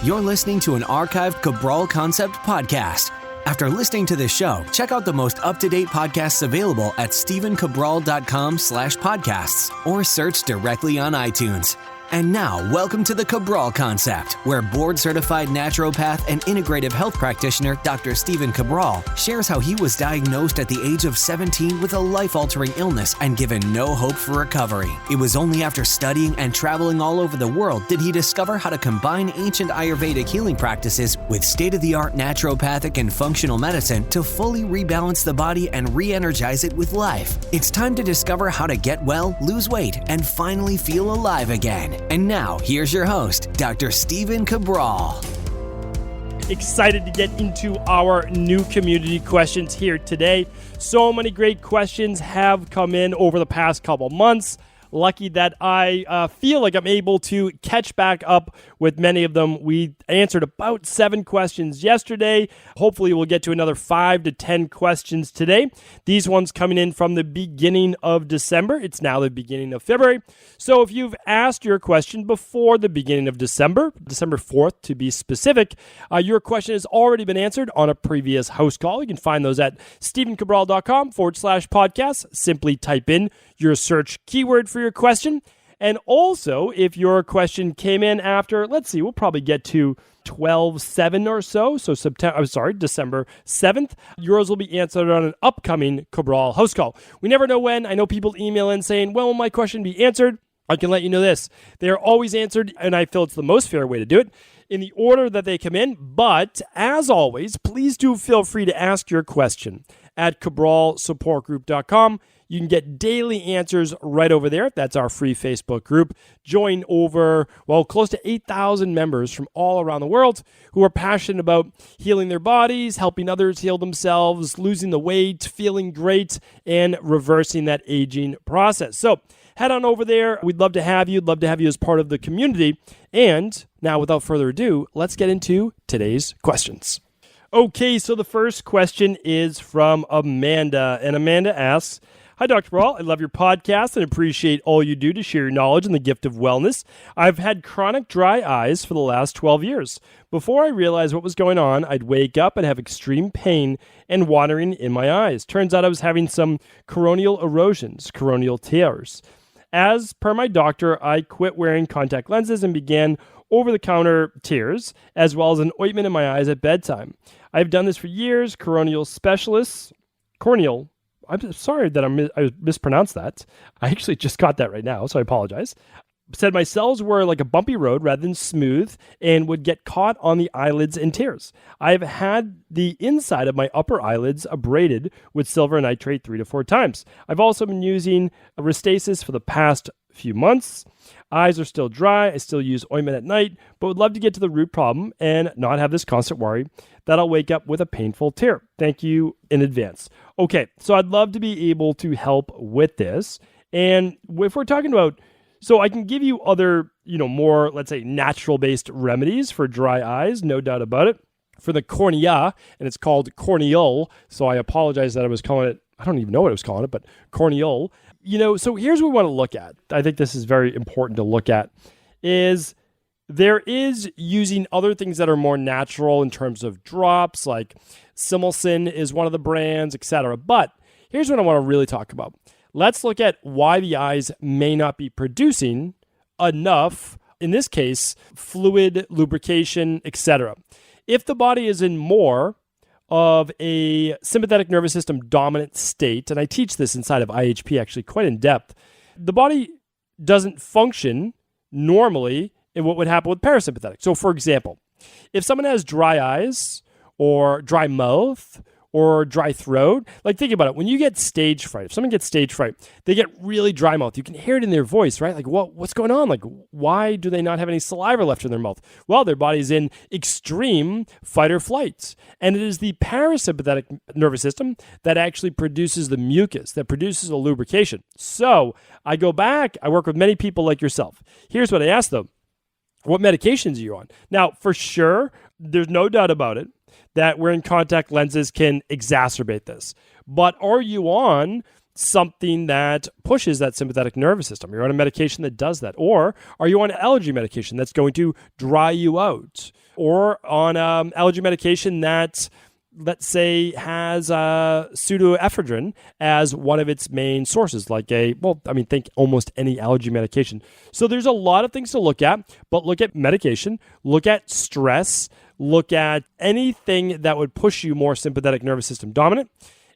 You're listening to an archived Cabral Concept podcast. After listening to this show, check out the most up-to-date podcasts available at stephencabral.com/podcasts or search directly on iTunes. And now, welcome to the Cabral Concept, where board-certified naturopath and integrative health practitioner Dr. Stephen Cabral shares how he was diagnosed at the age of 17 with a life-altering illness and given no hope for recovery. It was only after studying and traveling all over the world did he discover how to combine ancient Ayurvedic healing practices with state-of-the-art naturopathic and functional medicine to fully rebalance the body and re-energize it with life. It's time to discover how to get well, lose weight, and finally feel alive again. And now, here's your host, Dr. Stephen Cabral. Excited to get into our new community questions here today. So many great questions have come in over the past couple months. Lucky that I feel like I'm able to catch back up with many of them. We answered about 7 questions yesterday. Hopefully we'll get to another 5 to 10 questions today. These ones coming in from the beginning of December. It's now the beginning of February. So if you've asked your question before the beginning of December 4th to be specific, your question has already been answered on a previous house call. You can find those at stephencabral.com/podcast. Simply type in your search keyword for your question. And also, if your question came in after, we'll probably get to 12/7 or so. So December 7th, yours will be answered on an upcoming Cabral house call. We never know when. I know people email in saying, well, will my question be answered? I can let you know this. They are always answered, and I feel it's the most fair way to do it, in the order that they come in. But as always, please do feel free to ask your question at cabralsupportgroup.com. You can get daily answers right over there. That's our free Facebook group. Join over, close to 8,000 members from all around the world who are passionate about healing their bodies, helping others heal themselves, losing the weight, feeling great, and reversing that aging process. So head on over there. We'd love to have you. We'd love to have you as part of the community. And now, without further ado, let's get into today's questions. Okay, so the first question is from Amanda. And Amanda asks, hi, Dr. Cabral. I love your podcast and appreciate all you do to share your knowledge and the gift of wellness. I've had chronic dry eyes for the last 12 years. Before I realized what was going on, I'd wake up and have extreme pain and watering in my eyes. Turns out I was having some corneal erosions, corneal tears. As per my doctor, I quit wearing contact lenses and began over-the-counter tears, as well as an ointment in my eyes at bedtime. I've done this for years. Corneal, I'm sorry that I mispronounced that. I actually just got that right now, so I apologize. Said my cells were like a bumpy road rather than smooth and would get caught on the eyelids and tears. I've had the inside of my upper eyelids abraded with silver nitrate 3 to 4 times. I've also been using Restasis for the past few months. Eyes are still dry. I still use ointment at night, but would love to get to the root problem and not have this constant worry that I'll wake up with a painful tear. Thank you in advance. Okay, so I'd love to be able to help with this. And if we're talking about, so I can give you other, more, let's say, natural-based remedies for dry eyes, no doubt about it. For the cornea, and it's called corneal, so I apologize that I was calling it, I don't even know what I was calling it, but corneal. So here's what we want to look at. I think this is very important to look at, is there is using other things that are more natural in terms of drops, like Simulsin is one of the brands, etc. But here's what I want to really talk about. Let's look at why the eyes may not be producing enough, in this case, fluid, lubrication, etc. If the body is in more of a sympathetic nervous system dominant state, and I teach this inside of IHP actually quite in depth, the body doesn't function normally in what would happen with parasympathetic. So for example, if someone has dry eyes or dry mouth or dry throat, think about it. When you get stage fright, if someone gets stage fright, they get really dry mouth. You can hear it in their voice, right? What's going on? Why do they not have any saliva left in their mouth? Well, their body's in extreme fight or flight. And it is the parasympathetic nervous system that actually produces the mucus, that produces the lubrication. So I go back, I work with many people like yourself. Here's what I ask them. What medications are you on? Now, for sure, there's no doubt about it that wearing contact lenses can exacerbate this. But are you on something that pushes that sympathetic nervous system? You're on a medication that does that. Or are you on allergy medication that's going to dry you out? Or on allergy medication that, let's say, has pseudoephedrine as one of its main sources, think almost any allergy medication. So there's a lot of things to look at, but look at medication, look at stress, look at anything that would push you more sympathetic nervous system dominant.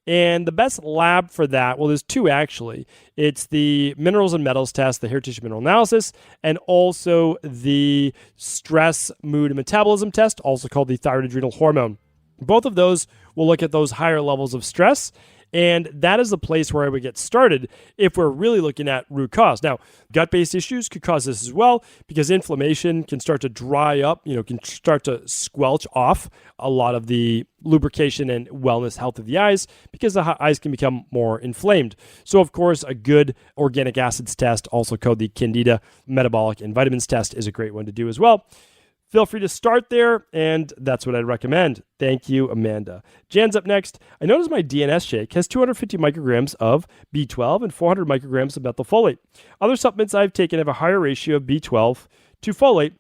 And the best lab for that, well, there's two actually. It's the minerals and metals test, the hair tissue mineral analysis, and also the stress, mood, and metabolism test, also called the thyroid adrenal hormone. Both of those will look at those higher levels of stress, and that is the place where I would get started if we're really looking at root cause. Now, gut-based issues could cause this as well, because inflammation can start to dry up, can start to squelch off a lot of the lubrication and wellness health of the eyes, because the eyes can become more inflamed. So, of course, a good organic acids test, also called the Candida metabolic and vitamins test, is a great one to do as well. Feel free to start there, and that's what I'd recommend. Thank you, Amanda. Jan's up next. I noticed my DNS shake has 250 micrograms of B12 and 400 micrograms of methylfolate. Other supplements I've taken have a higher ratio of B12 to folate,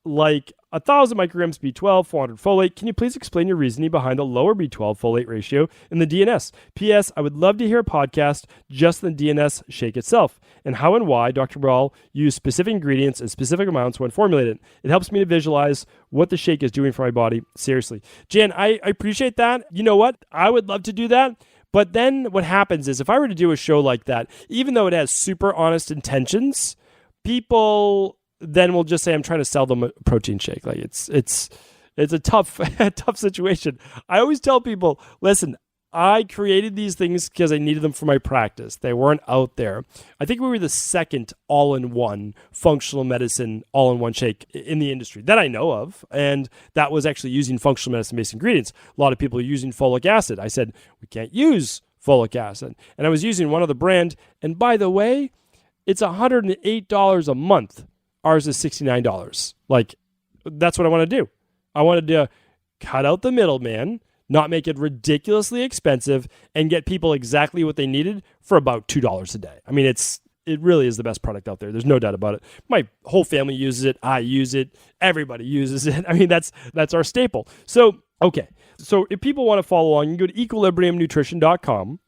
like 1,000 micrograms B12, 400 folate. Can you please explain your reasoning behind the lower B12 folate ratio in the DNS? P.S. I would love to hear a podcast just on the DNS shake itself, and how and why Dr. Cabral used specific ingredients and specific amounts when formulated. It helps me to visualize what the shake is doing for my body. Seriously. Jan, I appreciate that. You know what? I would love to do that. But then what happens is, if I were to do a show like that, even though it has super honest intentions, people then will just say I'm trying to sell them a protein shake. Like it's a tough situation. I always tell people, listen, I created these things because I needed them for my practice. They weren't out there. I think we were the second all-in-one functional medicine all-in-one shake in the industry that I know of, and that was actually using functional medicine-based ingredients. A lot of people are using folic acid. I said, we can't use folic acid. And I was using one other brand, and by the way, it's $108 a month. Ours is $69. Like, that's what I want to do. I wanted to cut out the middleman, not make it ridiculously expensive, and get people exactly what they needed for about $2 a day. I mean, it really is the best product out there. There's no doubt about it. My whole family uses it. I use it. Everybody uses it. I mean, that's our staple. So, okay. So if people want to follow along, you can go to equilibriumnutrition.com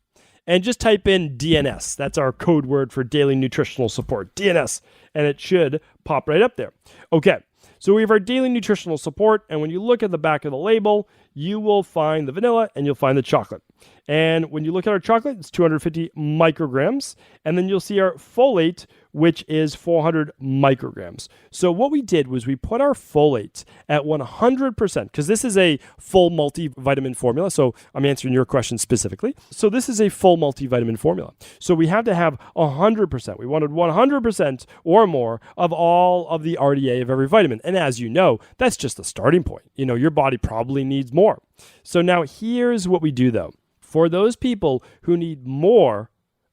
and just type in DNS. That's our code word for daily nutritional support, DNS, and it should pop right up there. Okay, so we have our daily nutritional support, and when you look at the back of the label, you will find the vanilla and you'll find the chocolate. And when you look at our chocolate, it's 250 micrograms, and then you'll see our folate, which is 400 micrograms. So what we did was we put our folate at 100%, because this is a full multivitamin formula. So I'm answering your question specifically. So this is a full multivitamin formula. So we have to have 100%. We wanted 100% or more of all of the RDA of every vitamin. And as you know, that's just the starting point. Your body probably needs more. So now here's what we do though. For those people who need more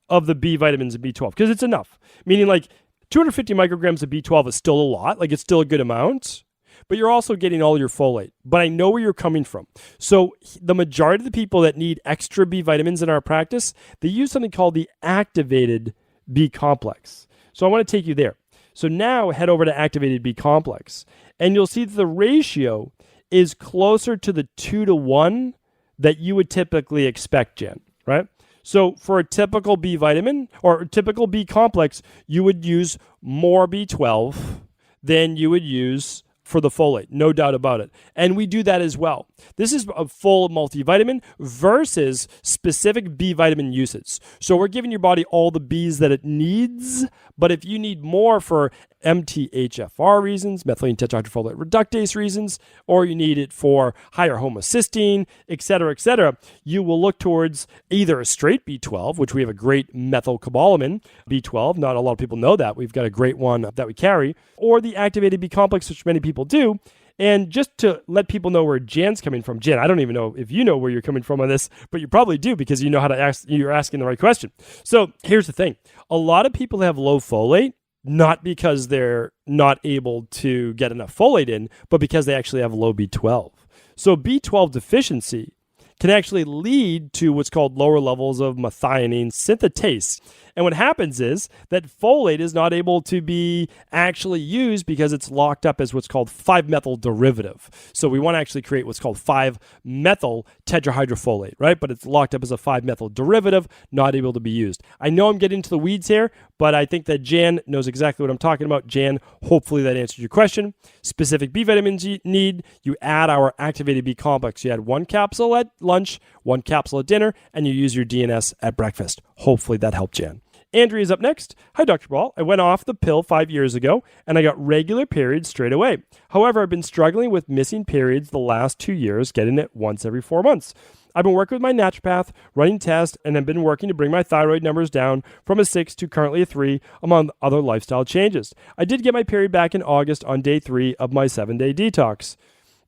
of the B vitamins and B12, because it's enough. Meaning like 250 micrograms of B12 is still a lot, like it's still a good amount, but you're also getting all your folate. But I know where you're coming from. So the majority of the people that need extra B vitamins in our practice, they use something called the activated B complex. So I want to take you there. So now head over to activated B complex, and you'll see that the ratio is closer to the 2-to-1 that you would typically expect, Jen, right? So for a typical B vitamin or a typical B complex, you would use more B12 than you would use for the folate, no doubt about it. And we do that as well. This is a full multivitamin versus specific B vitamin usage. So we're giving your body all the Bs that it needs, but if you need more for MTHFR reasons, methylene tetrahydrofolate reductase reasons, or you need it for higher homocysteine, et cetera, you will look towards either a straight B12, which we have a great methylcobalamin B12. Not a lot of people know that. We've got a great one that we carry, or the activated B complex, which many people do. And just to let people know where Jan's coming from, Jan, I don't even know if you know where you're coming from on this, but you probably do because you know how to ask, you're asking the right question. So here's the thing. A lot of people have low folate, not because they're not able to get enough folate in, but because they actually have low B12. So B12 deficiency can actually lead to what's called lower levels of methionine synthetase. And what happens is that folate is not able to be actually used because it's locked up as what's called 5-methyl derivative. So we want to actually create what's called 5-methyl tetrahydrofolate, right? But it's locked up as a 5-methyl derivative, not able to be used. I know I'm getting into the weeds here, but I think that Jan knows exactly what I'm talking about. Jan, hopefully that answered your question. Specific B vitamins you need, you add our activated B complex. You add 1 capsule at lunch, 1 capsule at dinner, and you use your DNS at breakfast. Hopefully that helped Jan. Andrea's up next. Hi, Dr. Ball. I went off the pill 5 years ago, and I got regular periods straight away. However, I've been struggling with missing periods the last 2 years, getting it once every 4 months. I've been working with my naturopath, running tests, and have been working to bring my thyroid numbers down from a 6 to currently a 3, among other lifestyle changes. I did get my period back in August on day 3 of my 7-day detox.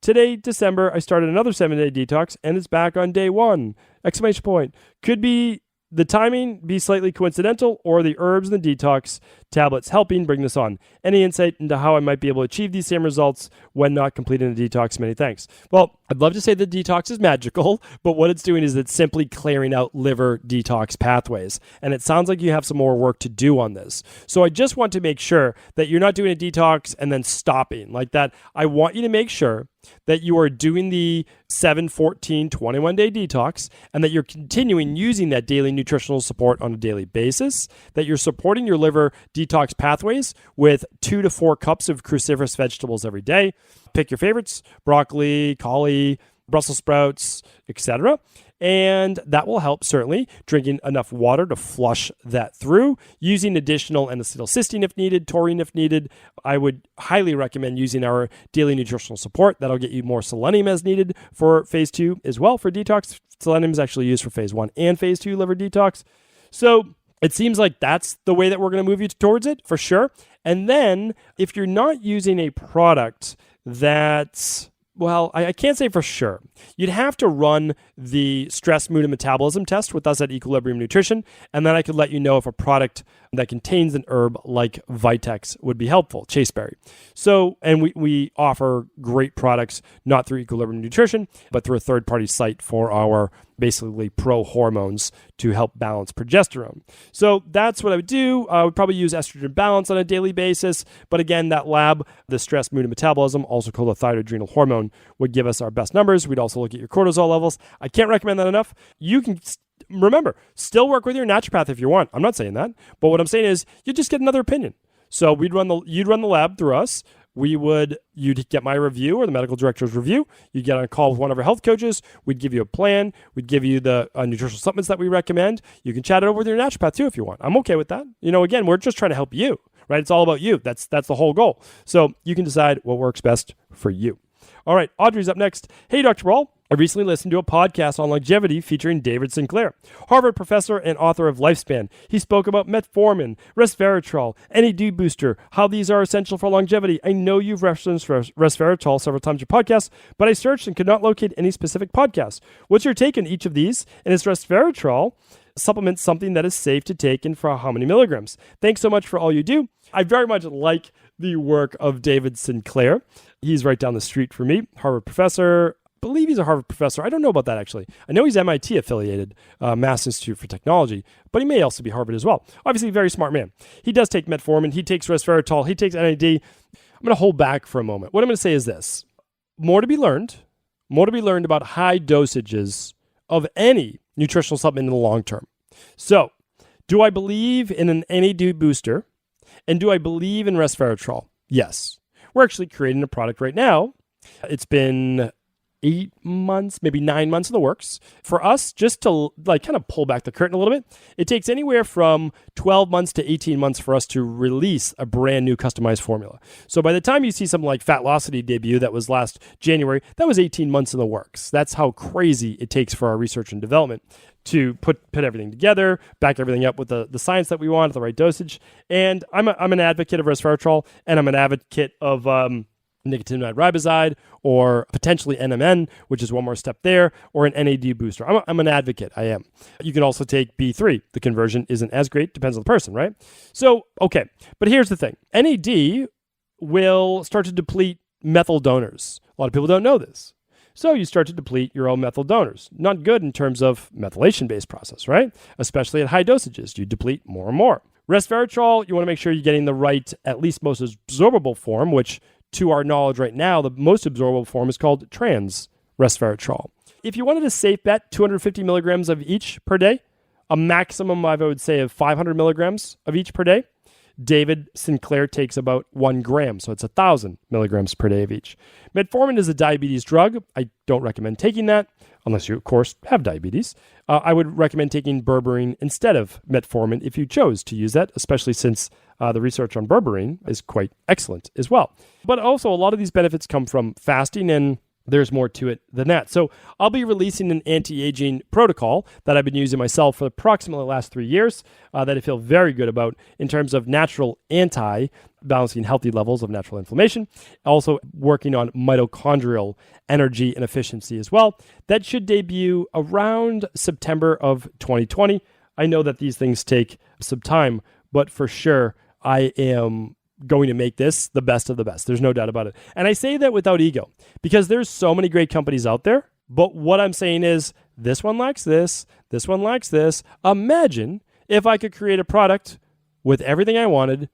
Today, December, I started another 7-day detox, and it's back on day 1! Exclamation point. Could be the timing be slightly coincidental, or the herbs and the detox tablets helping bring this on. Any insight into how I might be able to achieve these same results when not completing the detox? Many thanks. Well, I'd love to say the detox is magical, but what it's doing is it's simply clearing out liver detox pathways. And it sounds like you have some more work to do on this. So I just want to make sure that you're not doing a detox and then stopping like that. I want you to make sure that you are doing the 7, 14, 21-day detox, and that you're continuing using that daily nutritional support on a daily basis, that you're supporting your liver detox pathways with 2 to 4 cups of cruciferous vegetables every day. Pick your favorites: broccoli, cauli, Brussels sprouts, etc. And that will help, certainly, drinking enough water to flush that through, using additional N-acetylcysteine if needed, taurine if needed. I would highly recommend using our daily nutritional support. That'll get you more selenium as needed for phase 2 as well for detox. Selenium is actually used for phase 1 and phase 2 liver detox. So it seems like that's the way that we're going to move you towards it, for sure. And then if you're not using a product that's, well, I can't say for sure. You'd have to run the stress, mood, and metabolism test with us at Equilibrium Nutrition, and then I could let you know if a product that contains an herb like Vitex would be helpful, chaseberry. So, and we offer great products, not through Equilibrium Nutrition, but through a third-party site for our basically pro hormones to help balance progesterone. So that's what I would do. I would probably use estrogen balance on a daily basis. But again, that lab, the stress, mood, and metabolism, also called the thyroadrenal hormone, would give us our best numbers. We'd also look at your cortisol levels. I can't recommend that enough. You can, remember, still work with your naturopath if you want. I'm not saying that. But what I'm saying is you just get another opinion. So you'd run the lab through us. You'd get my review or the medical director's review. You'd get on a call with one of our health coaches. We'd give you a plan. We'd give you the nutritional supplements that we recommend. You can chat it over with your naturopath too if you want. I'm okay with that. Again, we're just trying to help you, right? It's all about you. That's the whole goal. So you can decide what works best for you. All right, Audrey's up next. Hey, Dr. Ball. I recently listened to a podcast on longevity featuring David Sinclair, Harvard professor and author of Lifespan. He spoke about metformin, resveratrol, NAD booster, how these are essential for longevity. I know you've referenced resveratrol several times in your podcast, but I searched and could not locate any specific podcasts. What's your take on each of these? And is resveratrol supplement something that is safe to take and for how many milligrams? Thanks so much for all you do. I very much like the work of David Sinclair. He's right down the street from me, Harvard professor. I believe he's a Harvard professor. I don't know about that, actually. I know he's MIT affiliated, Mass Institute for Technology, but he may also be Harvard as well. Obviously, a very smart man. He does take metformin. He takes resveratrol. He takes NAD. I'm going to hold back for a moment. What I'm going to say is this. More to be learned about high dosages of any nutritional supplement in the long term. So, do I believe in an NAD booster? And do I believe in resveratrol? Yes. We're actually creating a product right now. It's been 8 months, maybe 9 months in the works. For us, just to kind of pull back the curtain a little bit, it takes anywhere from 12 months to 18 months for us to release a brand new customized formula. So by the time you see something like Fatlocity debut that was last January, that was 18 months in the works. That's how crazy it takes for our research and development to put everything together, back everything up with the science that we want at the right dosage. And I'm an advocate of resveratrol, and I'm an advocate of nicotinamide riboside, or potentially NMN, which is one more step there, or an NAD booster. I'm an advocate. I am. You can also take B3. The conversion isn't as great. Depends on the person, right? So, okay. But here's the thing. NAD will start to deplete methyl donors. A lot of people don't know this. So you start to deplete your own methyl donors. Not good in terms of methylation-based process, right? Especially at high dosages, you deplete more and more. Resveratrol, you want to make sure you're getting the right, at least most absorbable form, which to our knowledge right now, the most absorbable form is called trans resveratrol. If you wanted a safe bet, 250 milligrams of each per day, a maximum, I would say, of 500 milligrams of each per day. David Sinclair takes about 1 gram, so it's 1,000 milligrams per day of each. Metformin is a diabetes drug. I don't recommend taking that unless you, of course, have diabetes. I would recommend taking berberine instead of metformin if you chose to use that, especially since the research on berberine is quite excellent as well. But also, a lot of these benefits come from fasting, and there's more to it than that. So I'll be releasing an anti-aging protocol that I've been using myself for approximately the last 3 years that I feel very good about in terms of natural balancing healthy levels of natural inflammation, also working on mitochondrial energy and efficiency as well. That should debut around September of 2020. I know that these things take some time, but for sure I am going to make this the best of the best. There's no doubt about it. And I say that without ego because there's so many great companies out there. But what I'm saying is this one lacks this one lacks this. Imagine if I could create a product with everything I wanted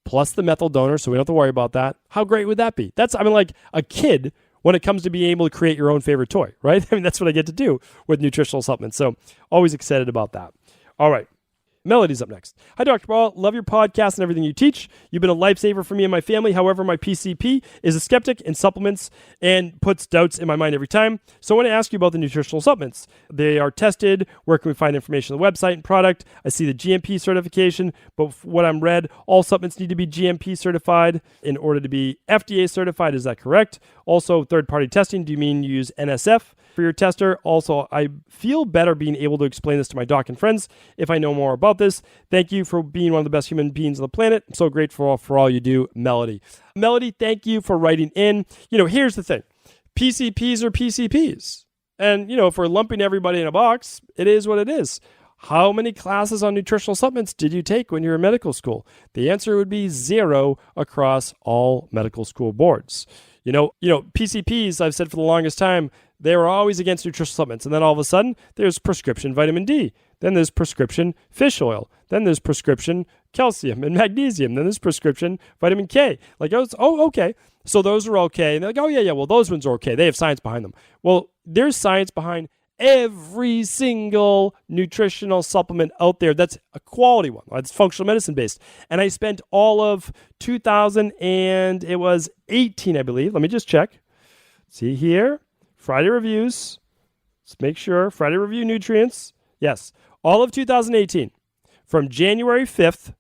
plus the methyl donor so we don't have to worry about that. How great would that be? Like a kid when it comes to being able to create your own favorite toy, right? I mean, that's what I get to do with nutritional supplements. So always excited about that. All right. Melody's up next. Hi, Dr. Paul. Love your podcast and everything you teach. You've been a lifesaver for me and my family. However, my PCP is a skeptic in supplements and puts doubts in my mind every time. So I want to ask you about the nutritional supplements. They are tested. Where can we find information on the website and product? I see the GMP certification, but what I'm read, all supplements need to be GMP certified in order to be FDA certified. Is that correct? Also, third-party testing. Do you mean you use NSF for your tester? Also, I feel better being able to explain this to my doc and friends if I know more about this. Thank you for being one of the best human beings on the planet. I'm so grateful for all you do, Melody. Melody, thank you for writing in. Here's the thing. PCPs are PCPs. And, if we're lumping everybody in a box, it is what it is. How many classes on nutritional supplements did you take when you were in medical school? The answer would be 0 across all medical school boards. PCPs, I've said for the longest time, they were always against nutritional supplements. And then all of a sudden, there's prescription vitamin D. Then there's prescription fish oil. Then there's prescription calcium and magnesium. Then there's prescription vitamin K. Okay. So those are okay. And they're like, yeah, well, those ones are okay. They have science behind them. Well, there's science behind every single nutritional supplement out there that's a quality one. It's functional medicine based. And I spent all of 2018, I believe. Let me just check. See here. Friday reviews. Let's make sure. Friday review nutrients. Yes. All of 2018. From January 5th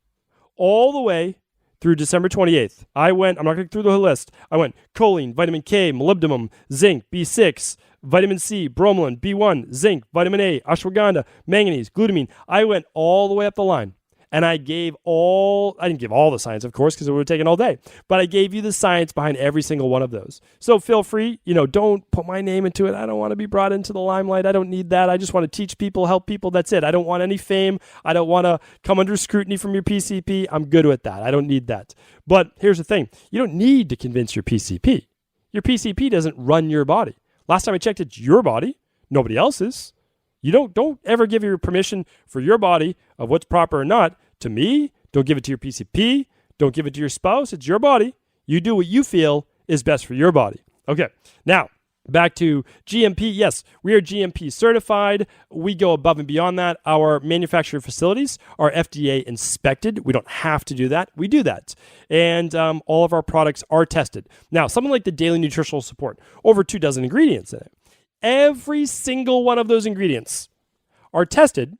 all the way through December 28th. I'm not going to go through the whole list. I went choline, vitamin K, molybdenum, zinc, B6, vitamin C, bromelain, B1, zinc, vitamin A, ashwagandha, manganese, glutamine. I went all the way up the line. And I didn't give all the science, of course, because it would have taken all day. But I gave you the science behind every single one of those. So feel free, don't put my name into it. I don't want to be brought into the limelight. I don't need that. I just want to teach people, help people. That's it. I don't want any fame. I don't want to come under scrutiny from your PCP. I'm good with that. I don't need that. But here's the thing. You don't need to convince your PCP. Your PCP doesn't run your body. Last time I checked, it's your body, nobody else's. You don't ever give your permission for your body of what's proper or not to me. Don't give it to your PCP. Don't give it to your spouse. It's your body. You do what you feel is best for your body. Okay, now back to GMP. Yes, we are GMP certified. We go above and beyond that. Our manufacturing facilities are FDA inspected. We don't have to do that. We do that. And all of our products are tested. Now, something like the daily nutritional support, over 24 ingredients in it. Every single one of those ingredients are tested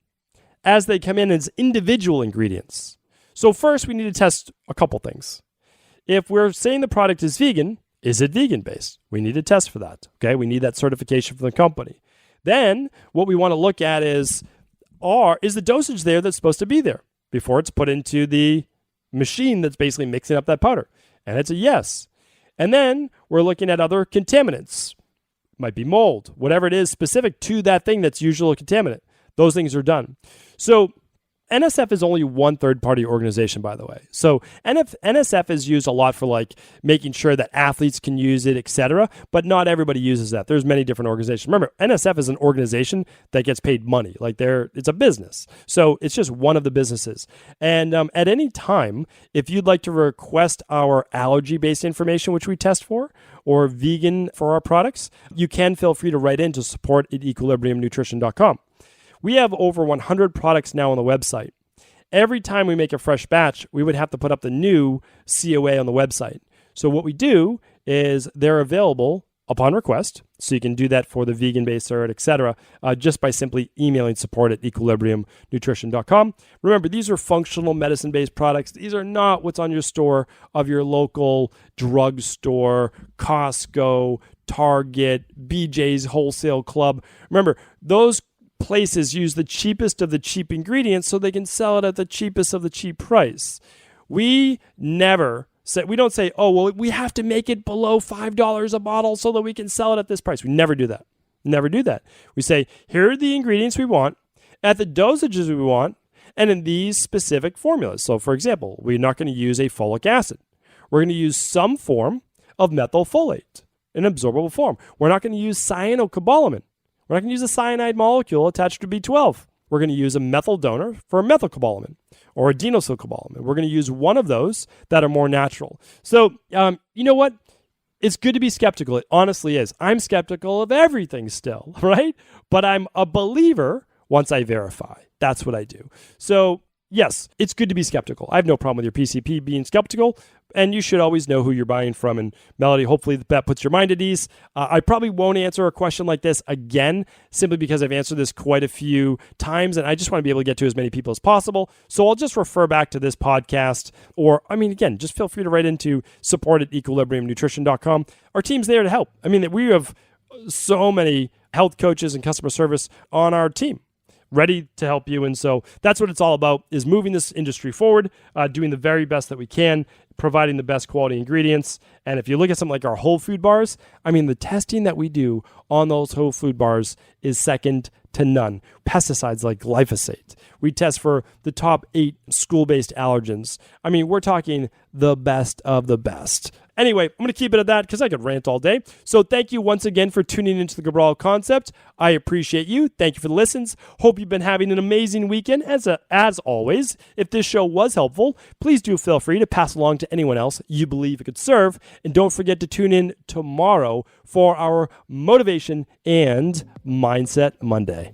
as they come in as individual ingredients. So first, we need to test a couple things. If we're saying the product is vegan, is it vegan-based? We need to test for that. Okay, we need that certification from the company. Then, what we want to look at is the dosage there that's supposed to be there before it's put into the machine that's basically mixing up that powder? And it's a yes. And then, we're looking at other contaminants. Might be mold, whatever it is specific to that thing that's usually a contaminant. Those things are done. So NSF is only one third-party organization, by the way. So NSF is used a lot for like making sure that athletes can use it, etc. But not everybody uses that. There's many different organizations. Remember, NSF is an organization that gets paid money. Like it's a business. So it's just one of the businesses. And at any time, if you'd like to request our allergy-based information, which we test for, or vegan for our products, you can feel free to write in to support@equilibriumnutrition.com. We have over 100 products now on the website. Every time we make a fresh batch, we would have to put up the new COA on the website. So what we do is they're available upon request. So you can do that for the vegan-based cert, etc., just by simply emailing support@equilibriumnutrition.com. Remember, these are functional medicine-based products. These are not what's on your store of your local drugstore, Costco, Target, BJ's Wholesale Club. Remember, those places use the cheapest of the cheap ingredients so they can sell it at the cheapest of the cheap price. We don't say, oh, well, we have to make it below $5 a bottle so that we can sell it at this price. We never do that. Never do that. We say, here are the ingredients we want at the dosages we want and in these specific formulas. So for example, we're not going to use a folic acid. We're going to use some form of methylfolate, an absorbable form. We're not going to use cyanocobalamin. We're not going to use a cyanide molecule attached to B12. We're going to use a methyl donor for a methylcobalamin or adenosylcobalamin. We're going to use one of those that are more natural. So, you know what? It's good to be skeptical. It honestly is. I'm skeptical of everything still, right? But I'm a believer once I verify. That's what I do. So, yes, it's good to be skeptical. I have no problem with your PCP being skeptical, and you should always know who you're buying from. And Melody, hopefully that puts your mind at ease. I probably won't answer a question like this again, simply because I've answered this quite a few times, and I just want to be able to get to as many people as possible. So I'll just refer back to this podcast, or, again, just feel free to write into support@equilibriumnutrition.com. Our team's there to help. We have so many health coaches and customer service on our team, ready to help you. And so that's what it's all about, is moving this industry forward, doing the very best that we can, providing the best quality ingredients. And if you look at something like our whole food bars, the testing that we do on those whole food bars is second to none. Pesticides like glyphosate. We test for the top 8 school-based allergens. We're talking the best of the best. Anyway, I'm going to keep it at that because I could rant all day. So thank you once again for tuning into the Cabral Concept. I appreciate you. Thank you for the listens. Hope you've been having an amazing weekend. As always, if this show was helpful, please do feel free to pass along to anyone else you believe it could serve. And don't forget to tune in tomorrow for our Motivation and Mindset Monday.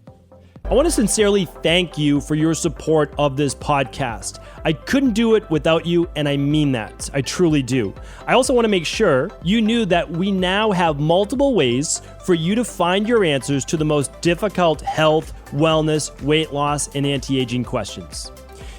I want to sincerely thank you for your support of this podcast. I couldn't do it without you, and I mean that. I truly do. I also want to make sure you knew that we now have multiple ways for you to find your answers to the most difficult health, wellness, weight loss, and anti-aging questions.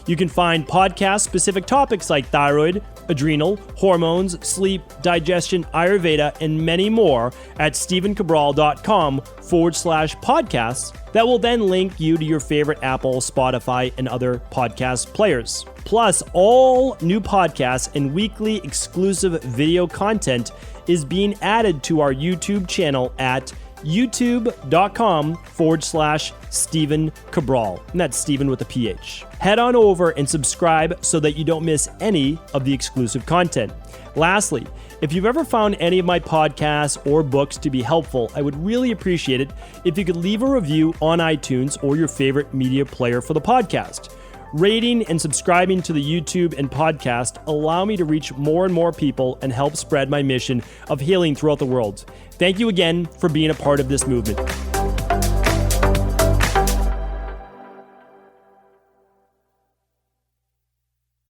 You can find podcast-specific topics like thyroid, adrenal, hormones, sleep, digestion, Ayurveda, and many more at stevencabral.com/podcasts that will then link you to your favorite Apple, Spotify, and other podcast players. Plus, all new podcasts and weekly exclusive video content is being added to our YouTube channel at youtube.com/Stephen Cabral. And that's Stephen with a PH. Head on over and subscribe so that you don't miss any of the exclusive content. Lastly, if you've ever found any of my podcasts or books to be helpful, I would really appreciate it if you could leave a review on iTunes or your favorite media player for the podcast. Rating and subscribing to the YouTube and podcast allow me to reach more and more people and help spread my mission of healing throughout the world. Thank you again for being a part of this movement.